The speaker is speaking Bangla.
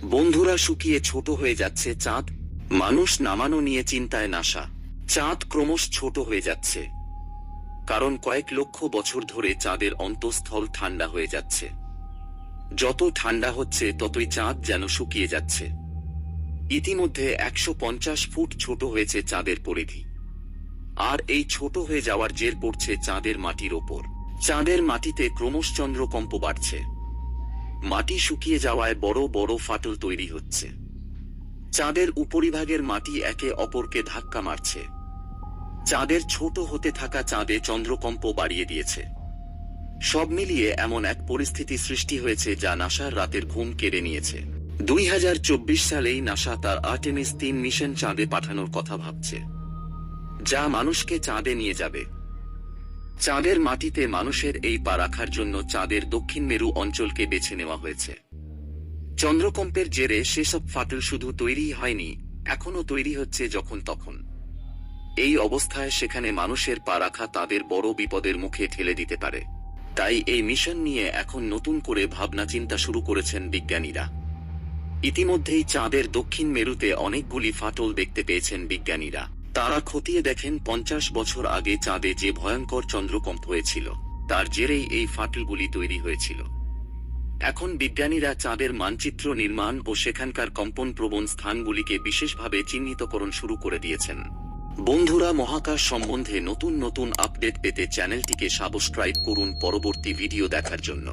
বন্ধুরা, শুকিয়ে ছোট হয়ে যাচ্ছে চাঁদ। মানুষ নামানো নিয়ে চিন্তায় নাশা। চাঁদ ক্রমশ ছোট হয়ে যাচ্ছে, কারণ কয়েক লক্ষ বছর ধরে চাঁদের অন্তঃস্থল ঠান্ডা হয়ে যাচ্ছে। যত ঠান্ডা হচ্ছে ততই চাঁদ যেন শুকিয়ে যাচ্ছে। ইতিমধ্যে 150 ফুট ছোট হয়েছে চাঁদের পরিধি। আর এই ছোট হয়ে যাওয়ার জের পড়ছে চাঁদের মাটির ওপর। চাঁদের মাটিতে ক্রমশ চন্দ্রকম্প বাড়ছে। মাটি শুকিয়ে যাওয়ায় বড় বড় ফাটল তৈরি হচ্ছে। চাঁদের উপরিভাগের মাটি একে অপরকে ধাক্কা মারছে। চাঁদের ছোট হতে থাকা চাঁদে চন্দ্রকম্প বাড়িয়ে দিয়েছে। সব মিলিয়ে এমন এক পরিস্থিতি সৃষ্টি হয়েছে যা নাসার রাতের ঘুম কেড়ে নিয়েছে। 2024 সালেই নাসা তার আর্টেমিস 3 মিশন চাঁদে পাঠানোর কথা ভাবছে, যা মানুষকে চাঁদে নিয়ে যাবে। চাঁদের মাটিতে মানুষের এই পা রাখার জন্য চাঁদের দক্ষিণ মেরু অঞ্চলকে বেছে নেওয়া হয়েছে। চন্দ্রকম্পের জেরে সেসব ফাটল শুধু তৈরি হয়নি, এখনো তৈরি হচ্ছে যখন তখন। এই অবস্থায় সেখানে মানুষের পা রাখা তাদের বড় বিপদের মুখে ঠেলে দিতে পারে। তাই এই মিশন নিয়ে এখন নতুন করে ভাবনা চিন্তা শুরু করেছেন বিজ্ঞানীরা। ইতিমধ্যেই চাঁদের দক্ষিণ মেরুতে অনেকগুলি ফাটল দেখতে পেয়েছেন বিজ্ঞানীরা। তারা খতিয়ে দেখেন 50 বছর আগে চাঁদে যে ভয়ঙ্কর চন্দ্রকম্প হয়েছিল, তার জেরেই এই ফাটলগুলি তৈরি হয়েছিল। এখন বিজ্ঞানীরা চাঁদের মানচিত্র নির্মাণ ও সেখানকার কম্পনপ্রবণ স্থানগুলিকে বিশেষভাবে চিহ্নিতকরণ শুরু করে দিয়েছেন। বন্ধুরা, মহাকাশ সম্বন্ধে নতুন নতুন আপডেট পেতে চ্যানেলটিকে সাবস্ক্রাইব করুন পরবর্তী ভিডিও দেখার জন্য।